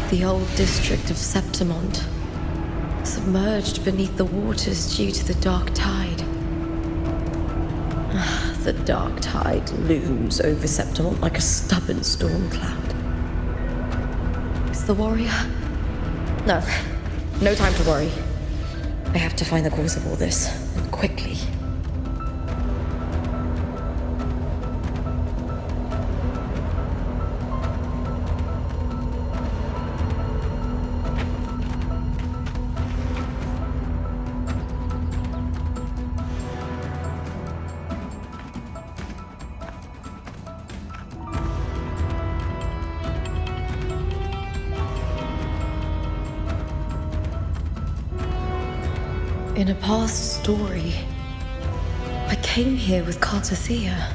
The old district of Septimont, submerged beneath the waters due to the dark tide. The dark tide looms over Septimont like a stubborn storm cloud. Is the warrior? No. No time to worry. I have to find the cause of all this, and quickly. In a past story, I came here with Cartathea.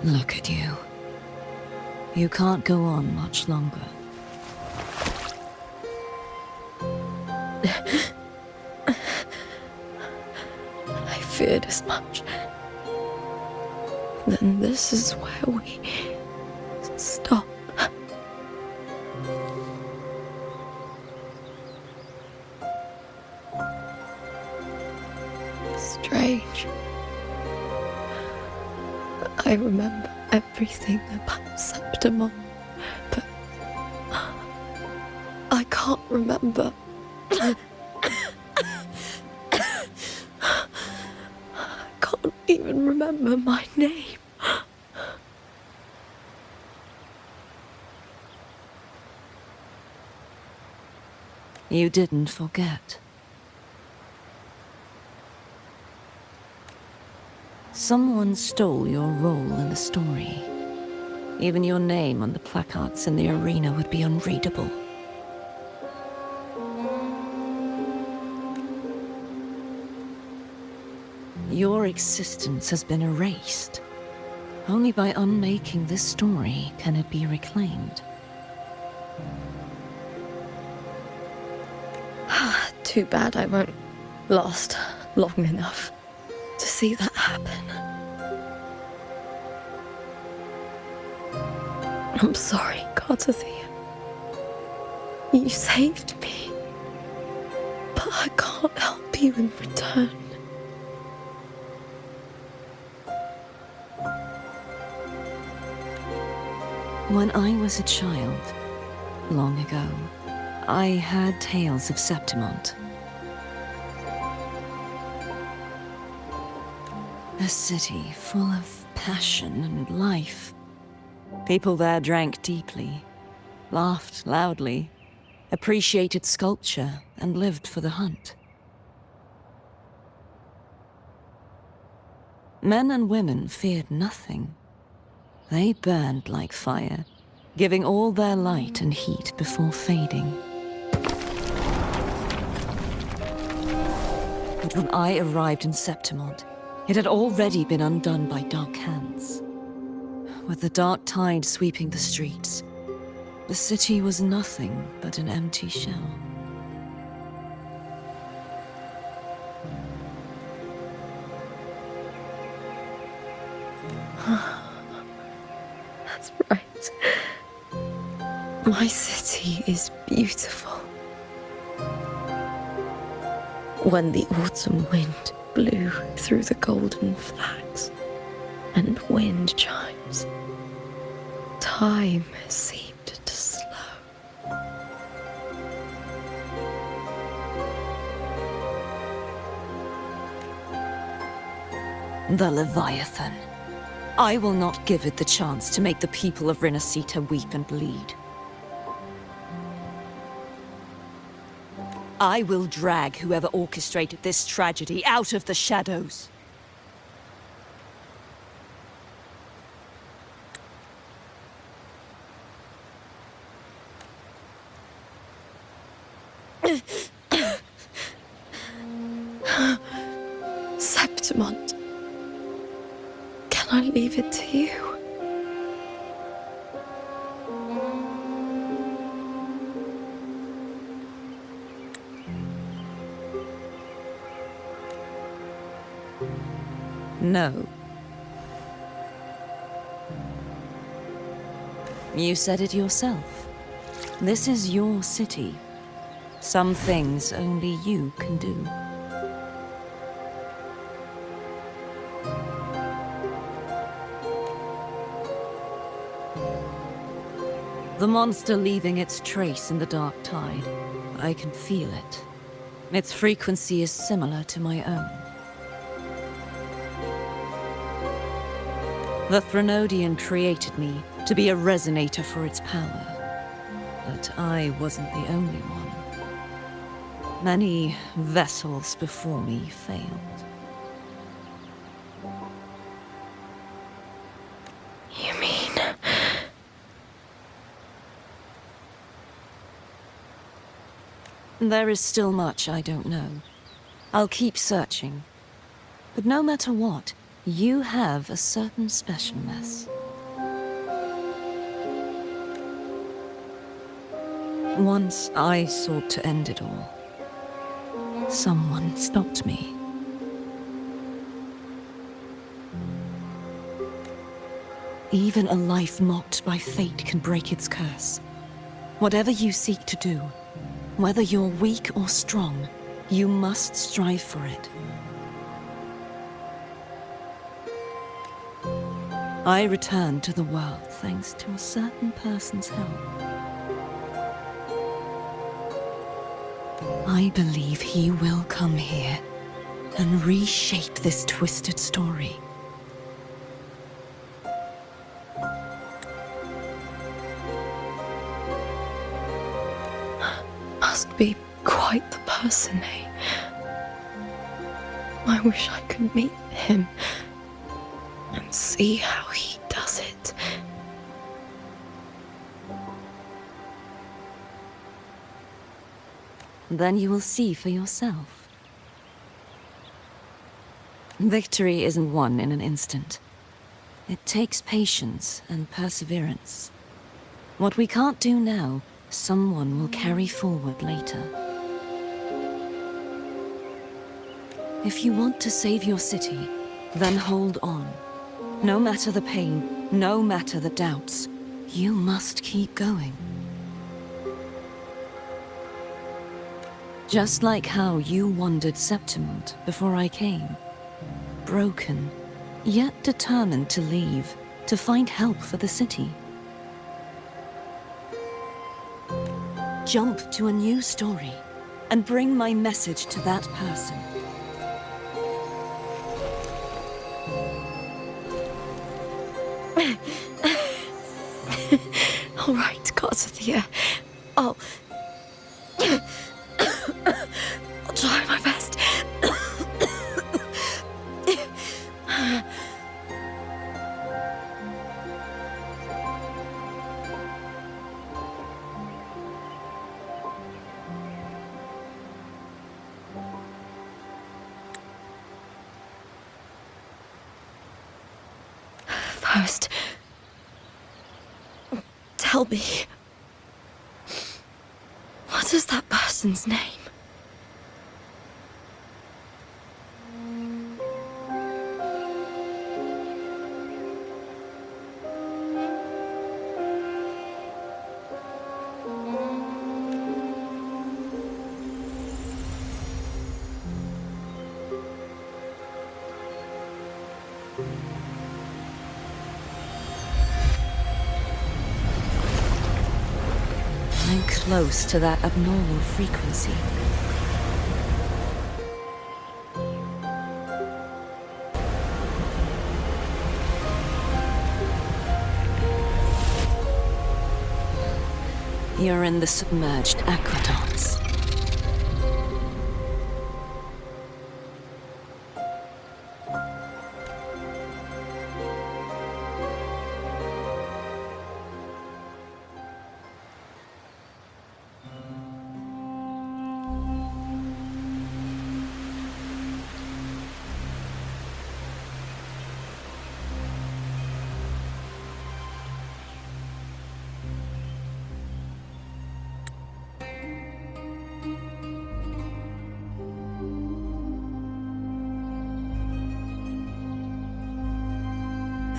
Look at you. You can't go on much longer. I feared as much. Then this is where we stop. Strange. I remember everything about Septimont, but I can't remember. I can't even remember my name. You didn't forget. Someone stole your role in the story. Even your name on the placards in the arena would be unreadable. Your existence has been erased. Only by unmaking this story can it be reclaimed. Too bad I won't last long enough to see that happen. I'm sorry, Cartathea. You saved me, but I can't help you in return. When I was a child, long ago, I had tales of Septimont. A city full of passion and life. People there drank deeply, laughed loudly, appreciated sculpture, and lived for the hunt. Men and women feared nothing. They burned like fire, giving all their light and heat before fading. But when I arrived in Septimont, it had already been undone by dark hands. With the dark tide sweeping the streets, the city was nothing but an empty shell. That's right. My city is beautiful. When the autumn wind blew through the golden flags and wind chimes, time seemed to slow. The Leviathan. I will not give it the chance to make the people of Rinascita weep and bleed. I will drag whoever orchestrated this tragedy out of the shadows. Septimont. Can I leave it to you? No. You said it yourself. This is your city. Some things only you can do. The monster leaving its trace in the dark tide. I can feel it. Its frequency is similar to my own. The Threnodian created me to be a resonator for its power. But I wasn't the only one. Many vessels before me failed. You mean... There is still much I don't know. I'll keep searching. But no matter what, you have a certain specialness. Once I sought to end it all. Someone stopped me. Even a life mocked by fate can break its curse. Whatever you seek to do, whether you're weak or strong, you must strive for it. I returned to the world thanks to a certain person's help. I believe he will come here and reshape this twisted story. Must be quite the person, eh? I wish I could meet him and see how he does it. Then you will see for yourself. Victory isn't won in an instant. It takes patience and perseverance. What we can't do now, someone will carry forward later. If you want to save your city, then hold on. No matter the pain, no matter the doubts, you must keep going. Just like how you wandered Septimont before I came. Broken, yet determined to leave, to find help for the city. Jump to a new story, and bring my message to that person. All right, gods of the air. I'll try my best. First, tell me, what is that person's name? I'm close to that abnormal frequency. You're in the submerged aqueducts.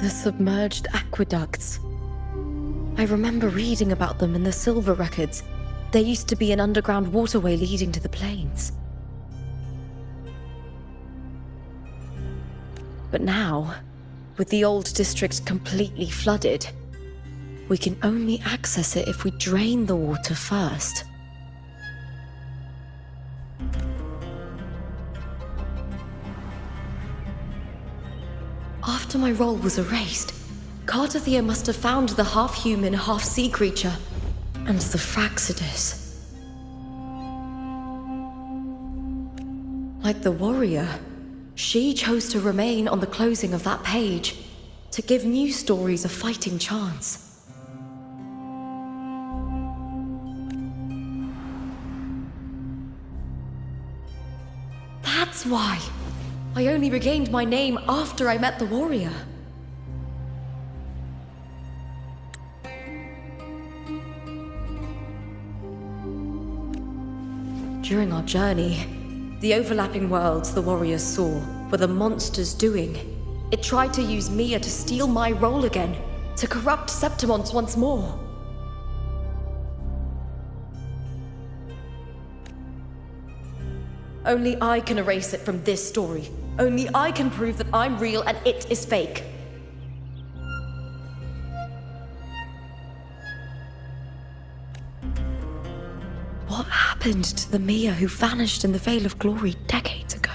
The submerged aqueducts. I remember reading about them in the silver records. There used to be an underground waterway leading to the plains. But now, with the old district completely flooded, we can only access it if we drain the water first. After my role was erased, Cartathea must have found the half-human, half-sea creature, and the Fraxidus. Like the warrior, she chose to remain on the closing of that page, to give new stories a fighting chance. That's why I only regained my name after I met the warrior. During our journey, the overlapping worlds the warriors saw were the monster's doing. It tried to use Mia to steal my role again, to corrupt Septimont once more. Only I can erase it from this story. Only I can prove that I'm real and it is fake. What happened to the Mia who vanished in the Vale of Glory decades ago?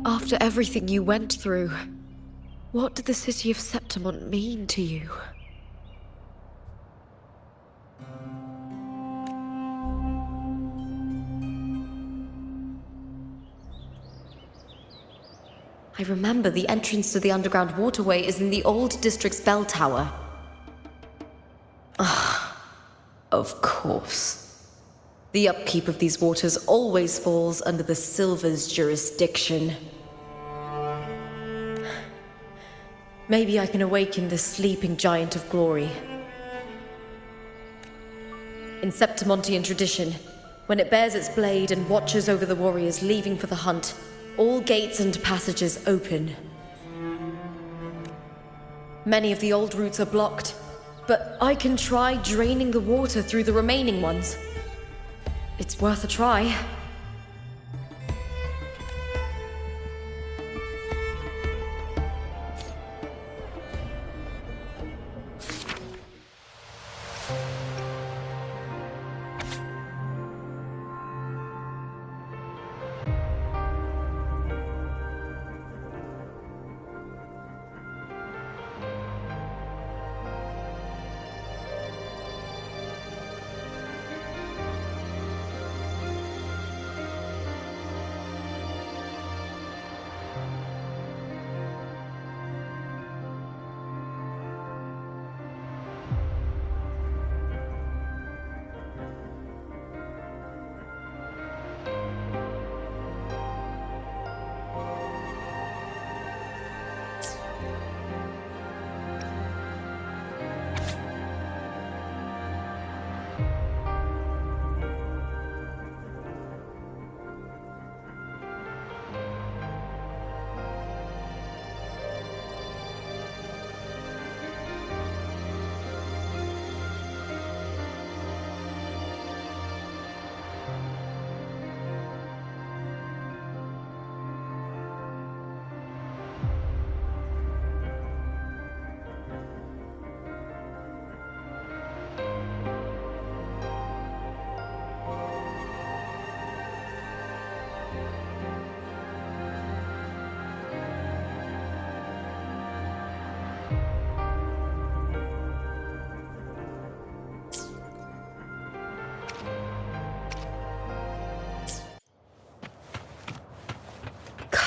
After everything you went through, what did the city of Septimont mean to you? I remember the entrance to the underground waterway is in the old district's bell tower. Ah, of course. The upkeep of these waters always falls under the Silver's jurisdiction. Maybe I can awaken the sleeping giant of glory. In Septimontian tradition, when it bears its blade and watches over the warriors leaving for the hunt, all gates and passages open. Many of the old routes are blocked, but I can try draining the water through the remaining ones. It's worth a try.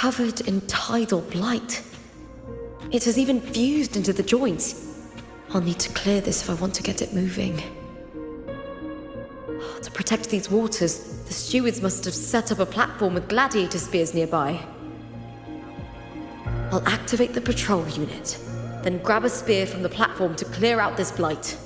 covered in tidal blight. It has even fused into the joints. I'll need to clear this if I want to get it moving. To protect these waters, the stewards must have set up a platform with gladiator spears nearby. I'll activate the patrol unit, then grab a spear from the platform to clear out this blight.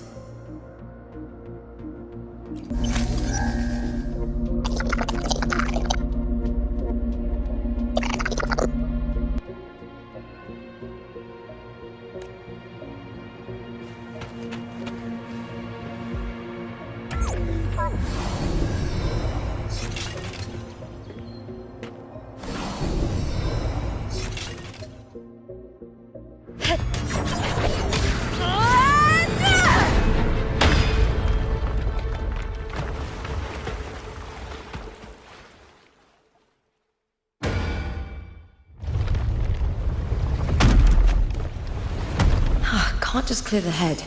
Can't just clear the head.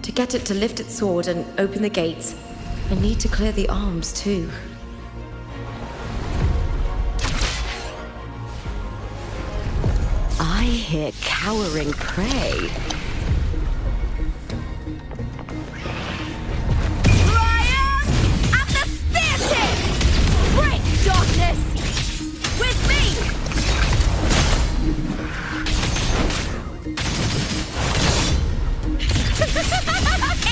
To get it to lift its sword and open the gates, I need to clear the arms too. I hear cowering prey. Triumph at the spear tip! Break darkness! With me!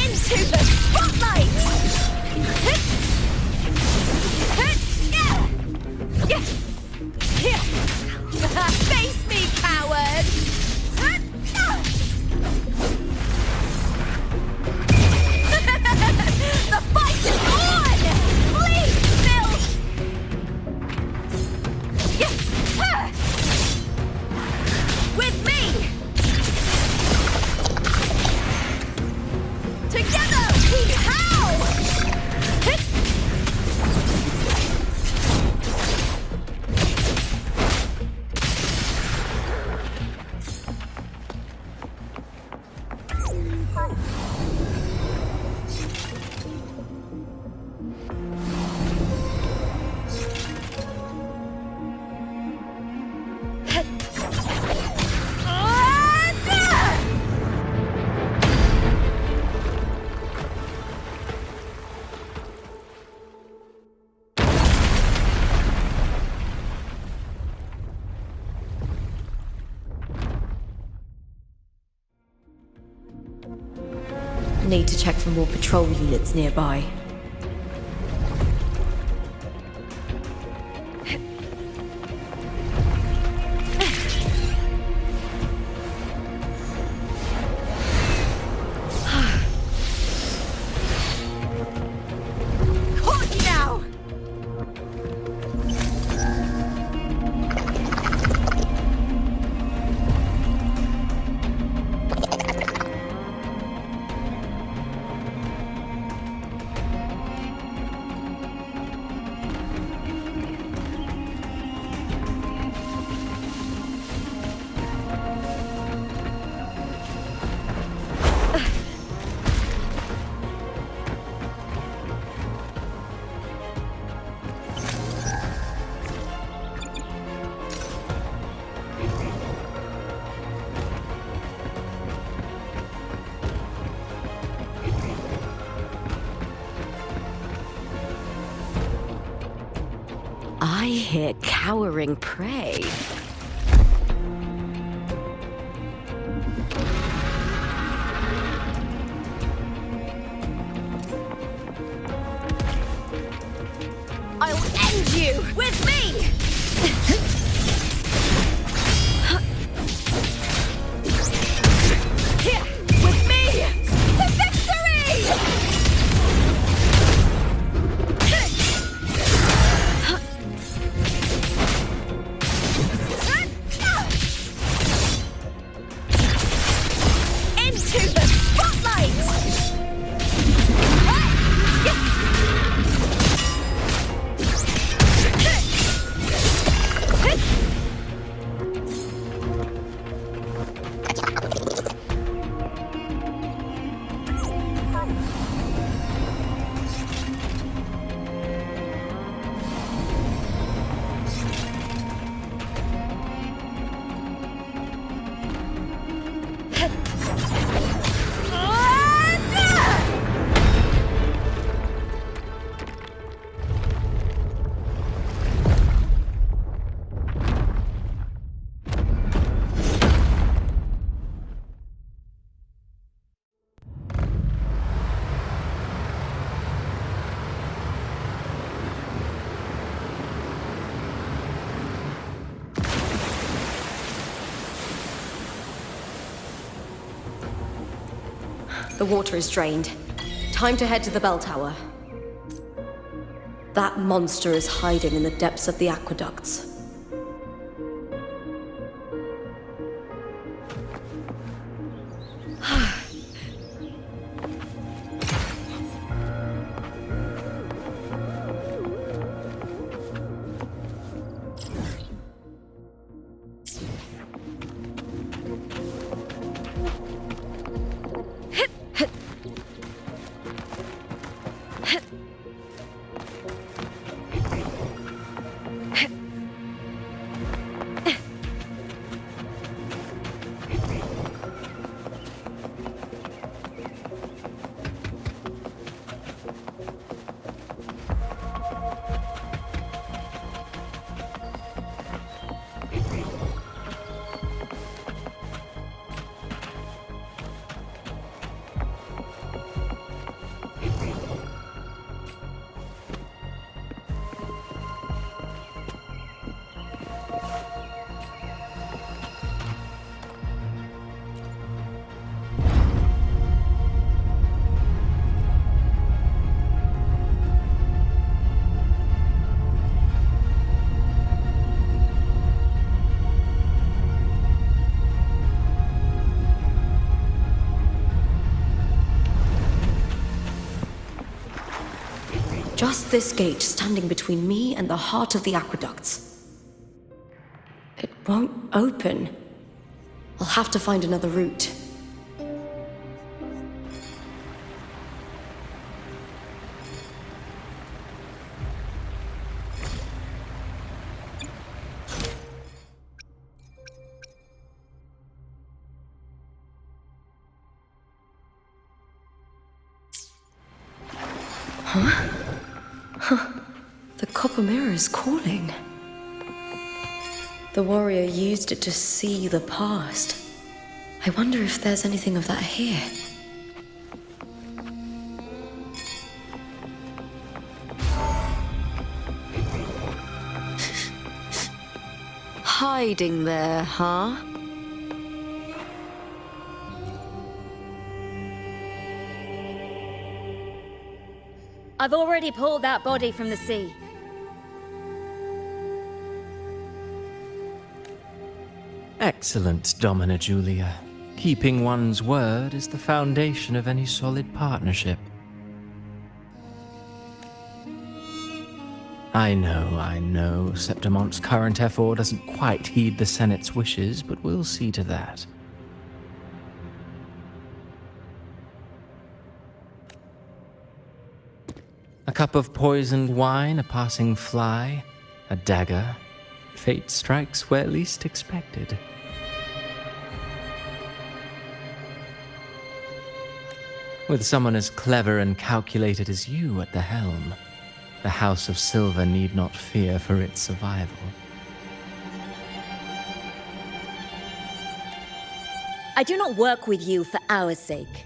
Into the spotlight! Face me, coward! The fight is on! Please, Bill! With me! Together, we howl! Need to check for more patrol units nearby. Caught you now! I hear cowering prey. I'll end you with me! Here, with me! To victory! The water is drained. Time to head to the bell tower. That monster is hiding in the depths of the aqueducts. Just this gate standing between me and the heart of the aqueducts. It won't open. I'll have to find another route. The copper mirror is calling. The warrior used it to see the past. I wonder if there's anything of that here. Hiding there, huh? I've already pulled that body from the sea. Excellent, Domina Julia. Keeping one's word is the foundation of any solid partnership. I know, Septimont's current effort doesn't quite heed the Senate's wishes, but we'll see to that. A cup of poisoned wine, a passing fly, a dagger. Fate strikes where least expected. With someone as clever and calculated as you at the helm, the House of Silver need not fear for its survival. I do not work with you for our sake.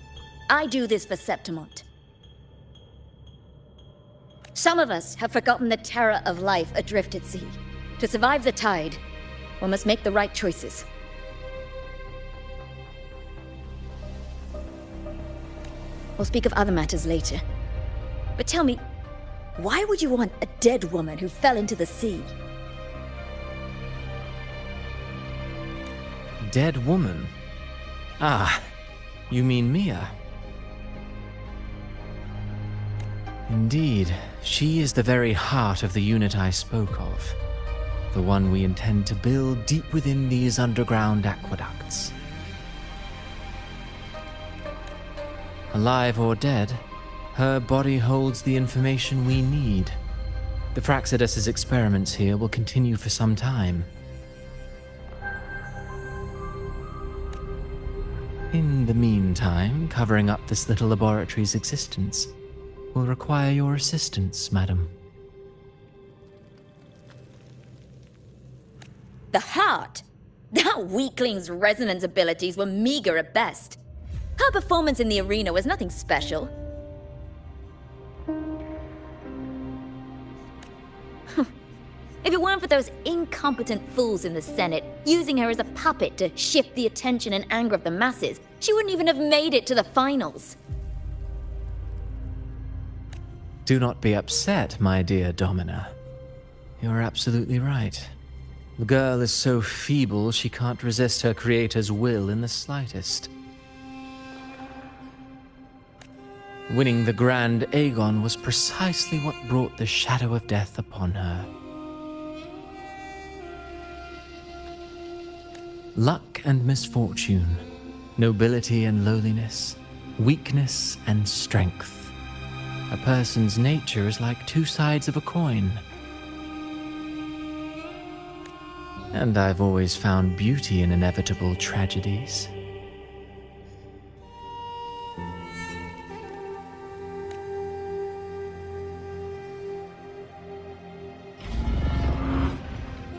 I do this for Septimont. Some of us have forgotten the terror of life adrift at sea. To survive the tide, one must make the right choices. We'll speak of other matters later. But tell me, why would you want a dead woman who fell into the sea? Dead woman? Ah, you mean Mia? Indeed, she is the very heart of the unit I spoke of. The one we intend to build deep within these underground aqueducts. Alive or dead, her body holds the information we need. The Fraxidus's experiments here will continue for some time. In the meantime, covering up this little laboratory's existence will require your assistance, madam. The heart? That weakling's resonance abilities were meager at best. Her performance in the arena was nothing special. If it weren't for those incompetent fools in the Senate using her as a puppet to shift the attention and anger of the masses, she wouldn't even have made it to the finals. Do not be upset, my dear Domina. You are absolutely right. The girl is so feeble she can't resist her creator's will in the slightest. Winning the Grand Aegon was precisely what brought the shadow of death upon her. Luck and misfortune, nobility and lowliness, weakness and strength. A person's nature is like two sides of a coin. And I've always found beauty in inevitable tragedies.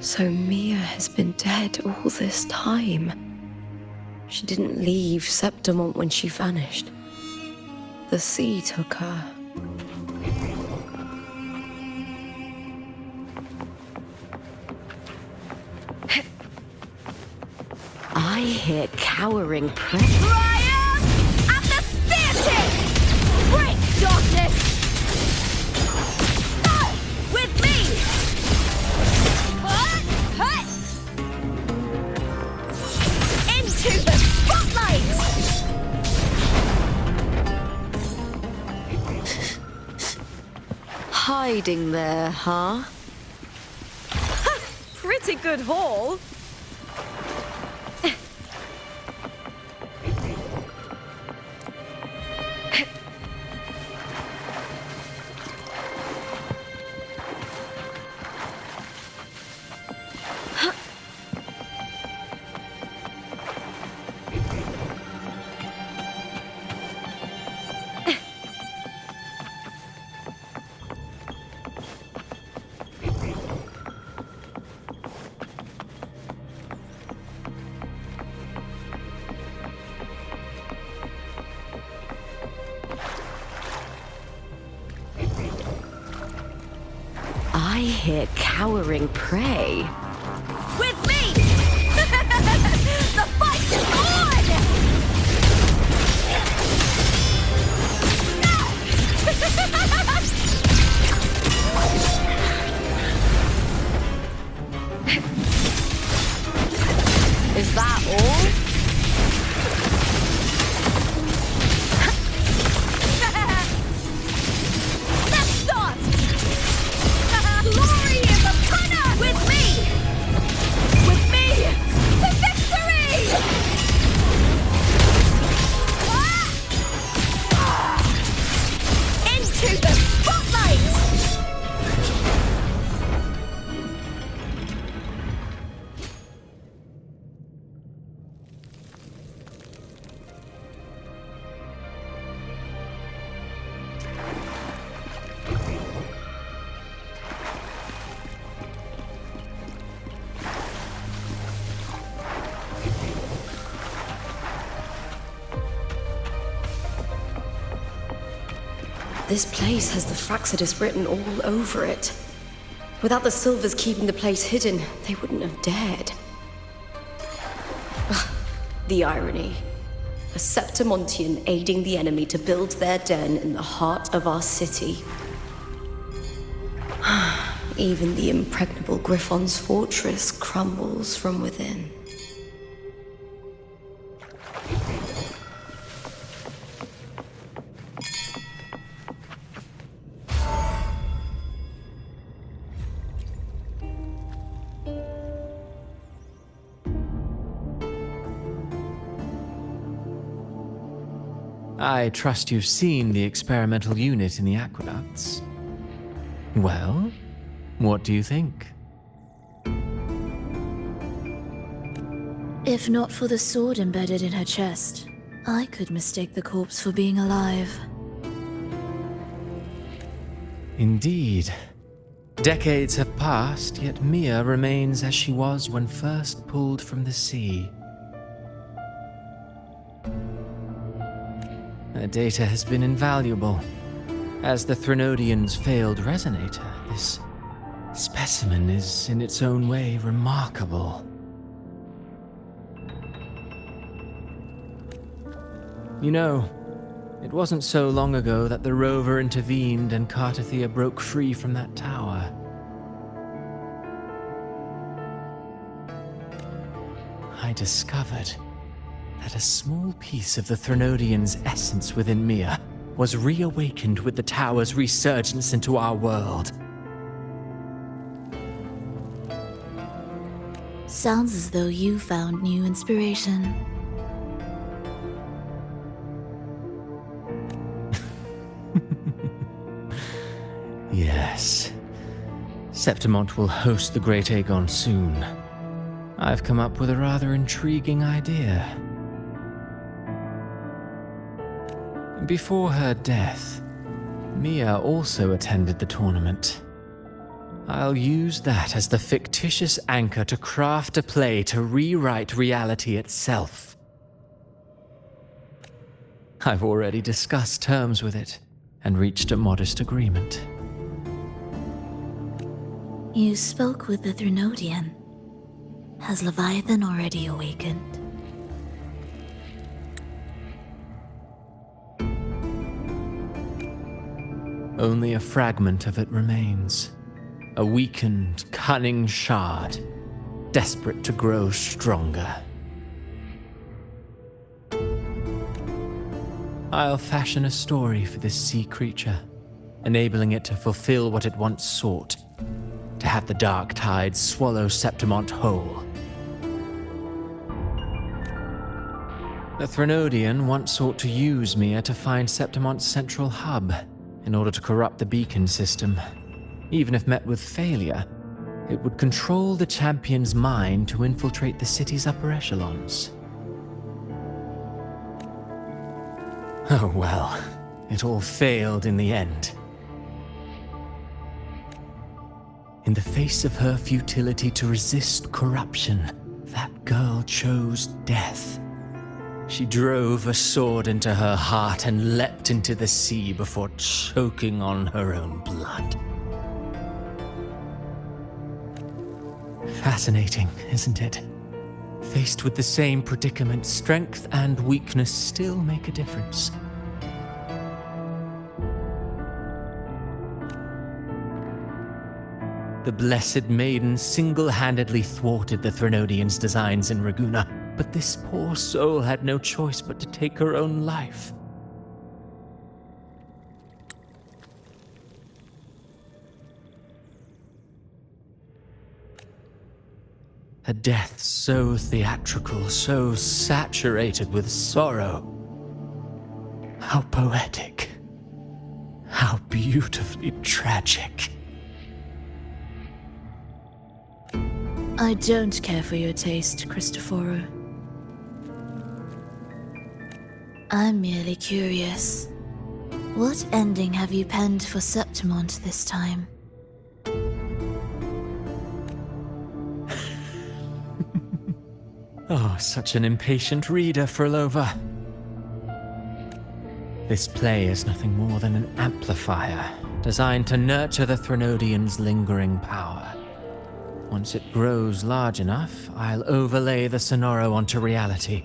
So Mia has been dead all this time. She didn't leave Septimont when she vanished. The sea took her. I hear cowering prey. Triumph at the spear tip! Break darkness! With me! Into the spotlight! Hiding there, huh? Pretty good haul. I hear cowering prey. With me! The fight is on! Is that all? Let's start! Glory is upon us! With me! With me! To victory! Into the spotlight! This place has the Fraxidus written all over it. Without the Silvers keeping the place hidden, they wouldn't have dared. Ugh, the irony. A Septimontian aiding the enemy to build their den in the heart of our city. Even the impregnable Griffon's fortress crumbles from within. I trust you've seen the experimental unit in the aqueducts. Well, what do you think? If not for the sword embedded in her chest, I could mistake the corpse for being alive. Indeed. Decades have passed, yet Mia remains as she was when first pulled from the sea. Her data has been invaluable. As the Threnodians' failed resonator, this specimen is, in its own way, remarkable. You know, it wasn't so long ago that the rover intervened and Cartathea broke free from that tower. I discovered that a small piece of the Threnodian's essence within Mia was reawakened with the tower's resurgence into our world. Sounds as though you found new inspiration. Yes. Septimont will host the Great Aegon soon. I've come up with a rather intriguing idea. Before her death, Mia also attended the tournament. I'll use that as the fictitious anchor to craft a play to rewrite reality itself. I've already discussed terms with it and reached a modest agreement. You spoke with the Threnodian. Has Leviathan already awakened? Only a fragment of it remains. A weakened, cunning shard, desperate to grow stronger. I'll fashion a story for this sea creature, enabling it to fulfill what it once sought, to have the dark tide swallow Septimont whole. The Threnodian once sought to use Mia to find Septimont's central hub in order to corrupt the beacon system. Even if met with failure, it would control the champion's mind to infiltrate the city's upper echelons. Oh well, it all failed in the end. In the face of her futility to resist corruption, that girl chose death. She drove a sword into her heart and leapt into the sea before choking on her own blood. Fascinating, isn't it? Faced with the same predicament, strength and weakness still make a difference. The Blessed Maiden single-handedly thwarted the Threnodian's designs in Raguna, but this poor soul had no choice but to take her own life. A death so theatrical, so saturated with sorrow. How poetic. How beautifully tragic. I don't care for your taste, Cristoforo. I'm merely curious. What ending have you penned for Septimont this time? Oh, such an impatient reader, Frolova. This play is nothing more than an amplifier, designed to nurture the Threnodian's lingering power. Once it grows large enough, I'll overlay the Sonoro onto reality.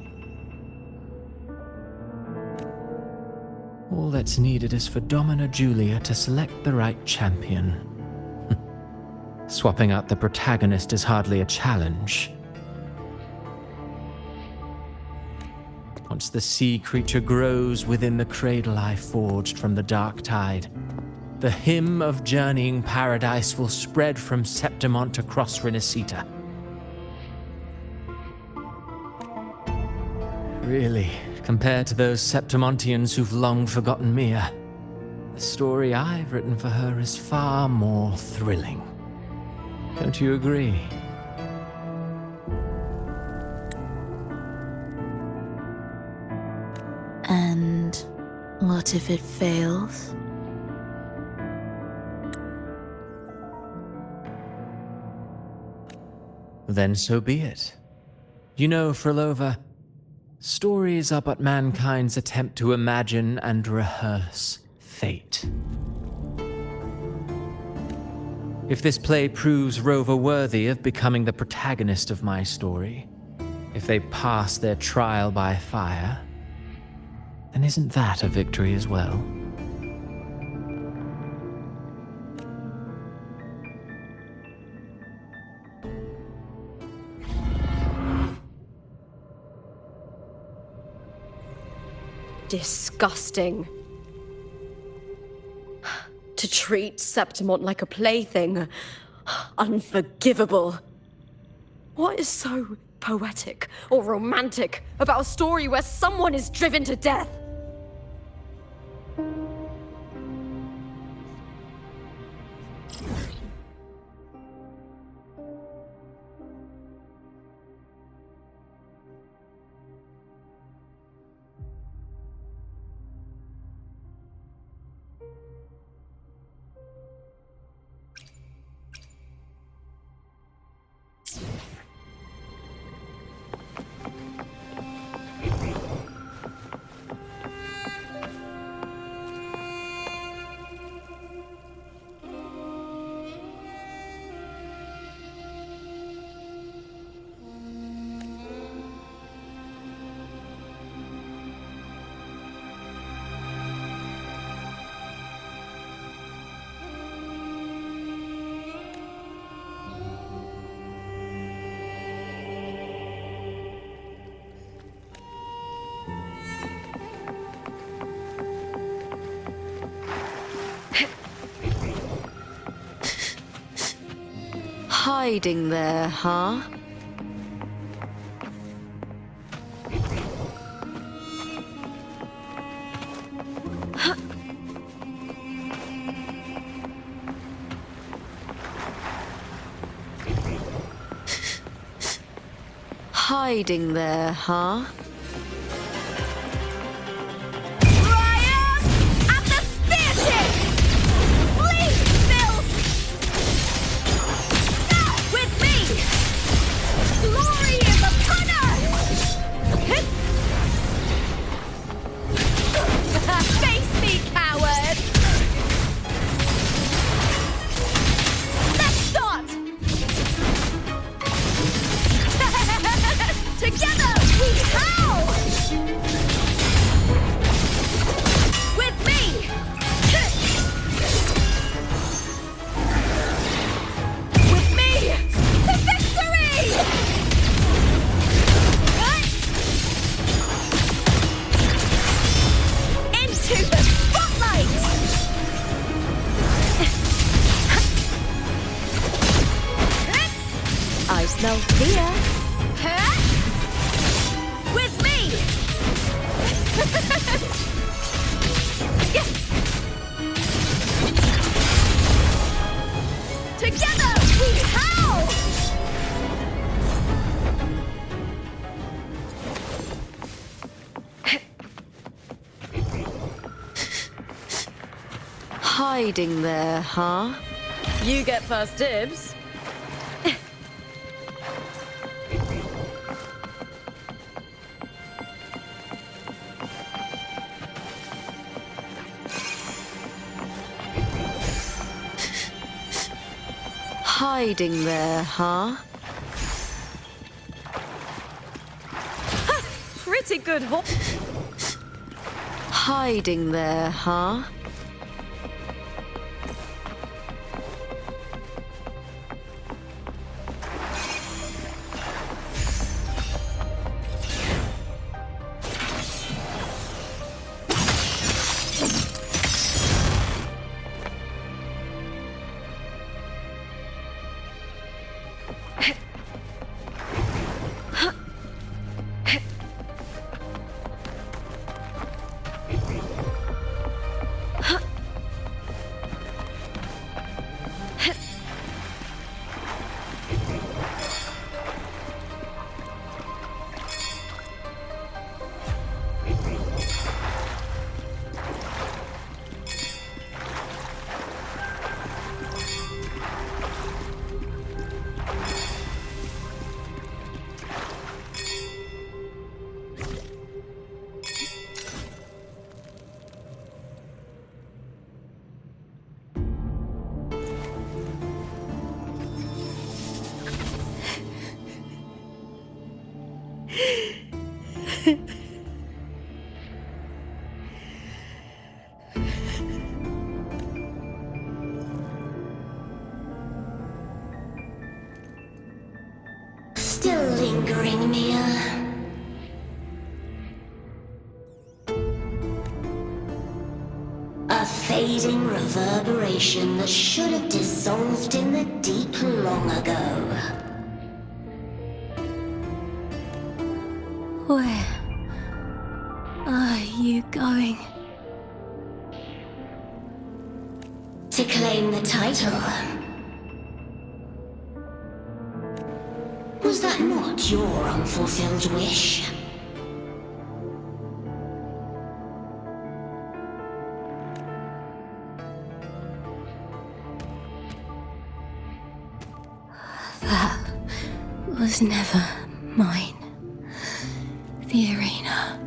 All that's needed is for Domina Julia to select the right champion. Swapping out the protagonist is hardly a challenge. Once the sea creature grows within the cradle I forged from the dark tide, the hymn of journeying paradise will spread from Septimont across Rinascita. Really, compared to those Septimontians who've long forgotten Mia, the story I've written for her is far more thrilling. Don't you agree? And what if it fails? Then so be it. You know, Frolova, stories are but mankind's attempt to imagine and rehearse fate. If this play proves Rover worthy of becoming the protagonist of my story, if they pass their trial by fire, then isn't that a victory as well? Disgusting. To treat Septimont like a plaything. Unforgivable. What is so poetic or romantic about a story where someone is driven to death? Hiding there, huh? Hiding there, huh? No fear. With me! Together we howl! Hiding there, huh? You get first dibs. Hiding there, huh? Pretty good hop. Hiding there, huh? Still lingering, Mia? A fading reverberation that should have dissolved in the deep long ago. Where are you going? To claim the title. Was that not your unfulfilled wish? That was never mine. The arena.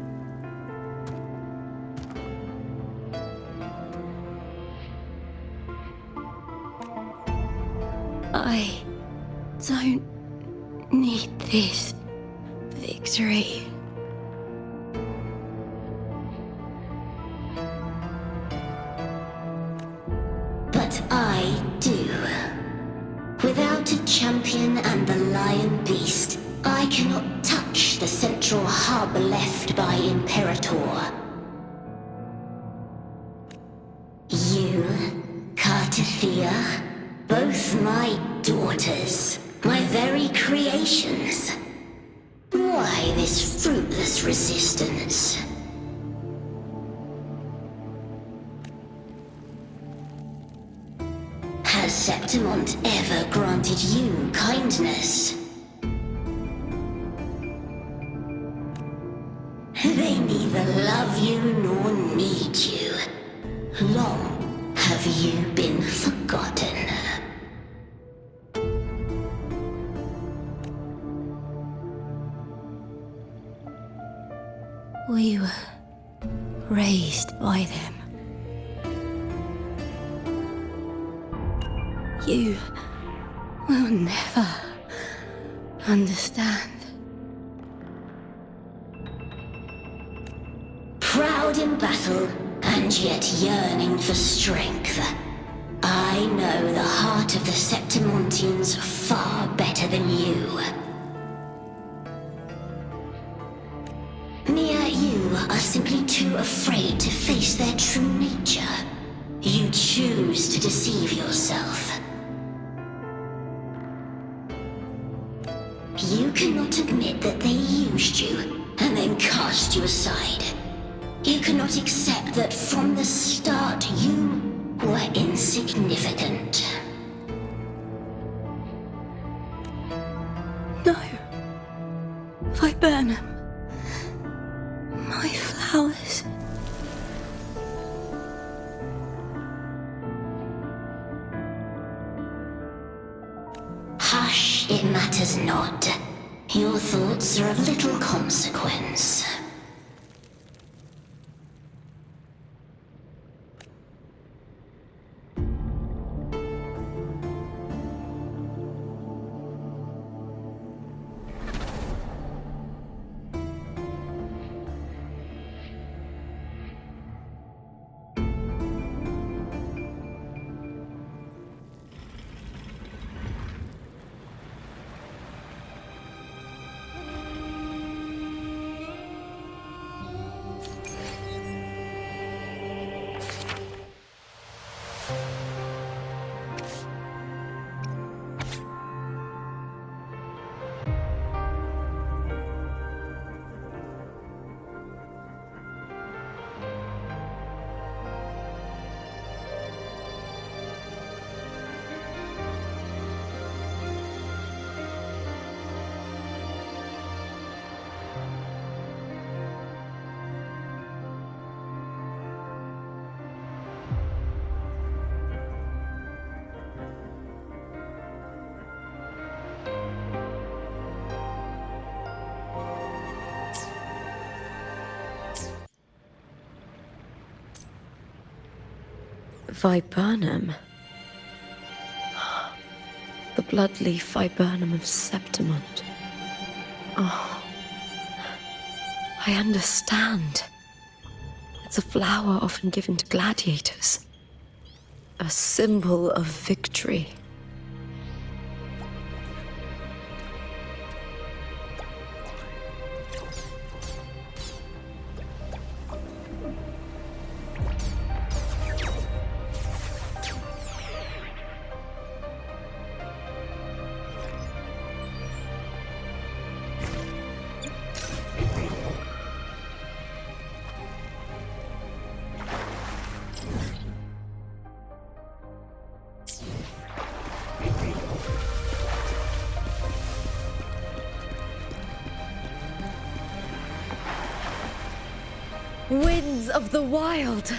I don't need this victory. But I do. Without a champion and the lion beast, I cannot touch the central hub left by Imperator. You, Cartithia, both my daughters, my very creations. Why this fruitless resistance? Has Septimont ever granted you kindness? They neither love you nor need you. Long have you been forgotten. We were raised by them. You will never understand. Proud in battle, and yet yearning for strength. I know the heart of the Septimontians far better than you. Mia, you are simply too afraid to face their true nature. You choose to deceive yourself. You cannot admit that they used you, and then cast you aside. You cannot accept that from the start you were insignificant. No. Viburnum. My flowers. Hush, it matters not. Your thoughts are of little consequence. Viburnum. The bloodleaf viburnum of Septimont. Oh, I understand. It's a flower often given to gladiators. A symbol of victory. Winds of the wild!